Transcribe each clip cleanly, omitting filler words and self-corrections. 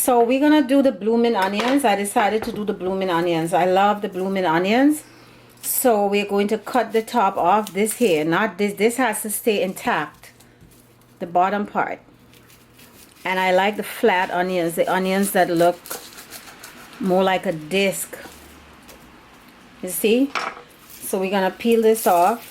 So we're gonna do the blooming onions. I decided to do the blooming onions. I love the blooming onions. So we're going to cut the top off, this here, not this. This has to stay intact, the bottom part. And I like the flat onions, the onions that look more like a disc. You see? So we're gonna peel this off.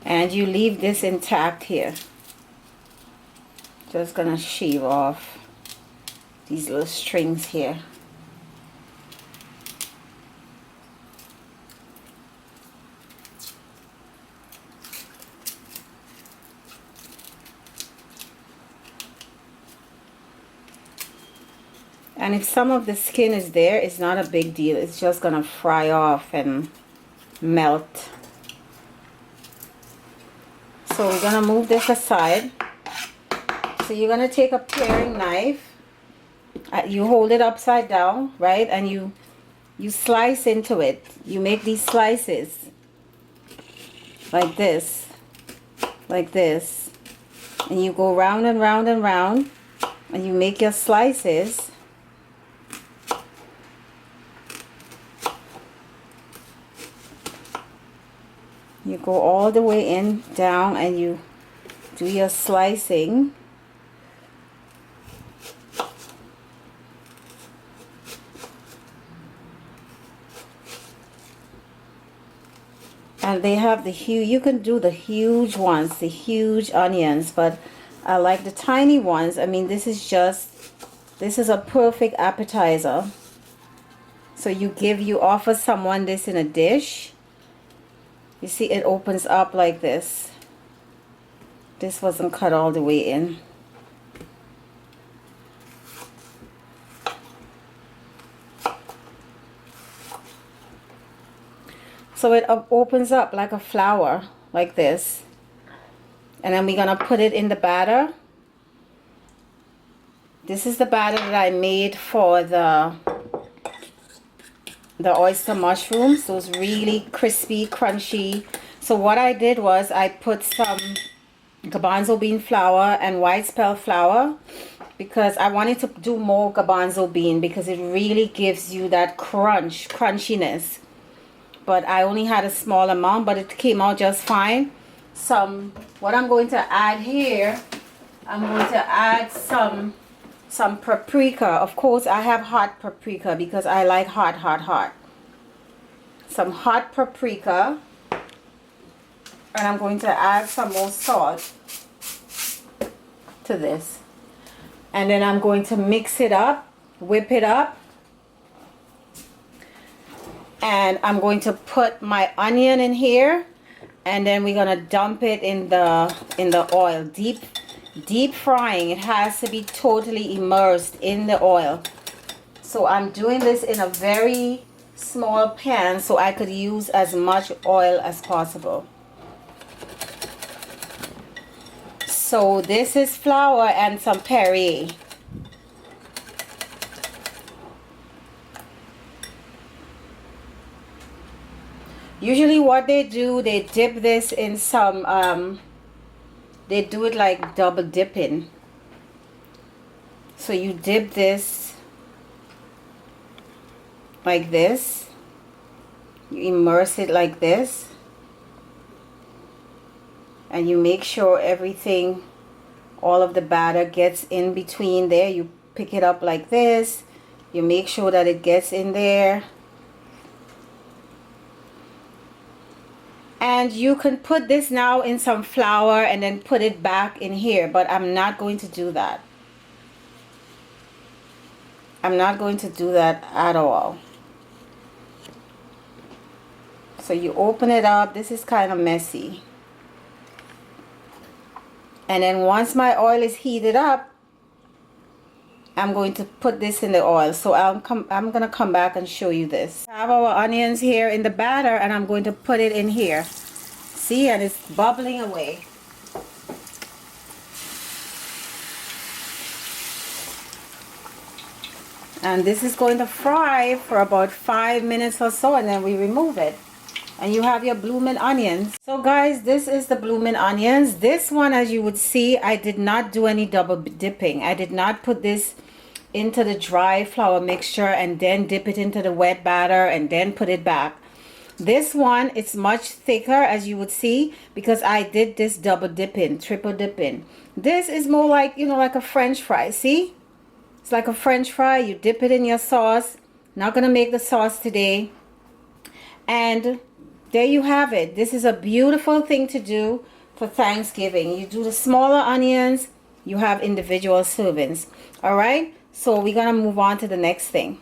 And you leave this intact here. Just gonna shave off these little strings here. And if some of the skin is there, it's not a big deal. It's just gonna fry off and melt. So we're gonna move this aside. So you're gonna take a paring knife. You hold it upside down, right? And you slice into it. You make these slices like this, and you go round and round and round, and you make your slices. You go all the way in, down, and you do your slicing. And they have the huge, you can do the huge ones, the huge onions, but I like the tiny ones. I mean, this is a perfect appetizer. So you offer someone this in a dish. You see, it opens up like this. This wasn't cut all the way in. So it opens up like a flower, like this. And then we're gonna put it in the batter. This is the batter that I made for the oyster mushrooms, those really crispy, crunchy. So what I did was I put some garbanzo bean flour and white spelt flour because I wanted to do more garbanzo bean because it really gives you that crunchiness. But I only had a small amount, but it came out just fine. What I'm going to add here, I'm going to add some paprika. Of course, I have hot paprika because I like hot. Some hot paprika. And I'm going to add some more salt to this. And then I'm going to mix it up, whip it up. And I'm going to put my onion in here. And then we're going to dump it in the oil. Deep frying. It has to be totally immersed in the oil. So I'm doing this in a very small pan so I could use as much oil as possible. So this is flour and some perrier. Usually what they do, they dip this in some they do it like double dipping. So you dip this like this. You immerse it like this. And you make sure everything, all of the batter gets in between there. You pick it up like this. You make sure that it gets in there. And you can put this now in some flour and then put it back in here, but I'm not going to do that. I'm not going to do that at all. So you open it up. This is kind of messy. And then once my oil is heated up, I'm going to put this in the oil. So I'm going to come back and show you this. I have our onions here in the batter and I'm going to put it in here. See, and it's bubbling away. And this is going to fry for about 5 minutes or so, and then we remove it. And you have your blooming onions. So guys, this is the blooming onions. This one, as you would see, I did not do any double dipping. I did not put this into the dry flour mixture and then dip it into the wet batter and then put it back. This one, it's much thicker, as you would see, because I did this double dipping, triple dipping. This is more like, you know, like a French fry. See? It's like a French fry. You dip it in your sauce. Not gonna make the sauce today. And there you have it. This is a beautiful thing to do for Thanksgiving. You do the smaller onions, you have individual servings. All right, so we're gonna move on to the next thing.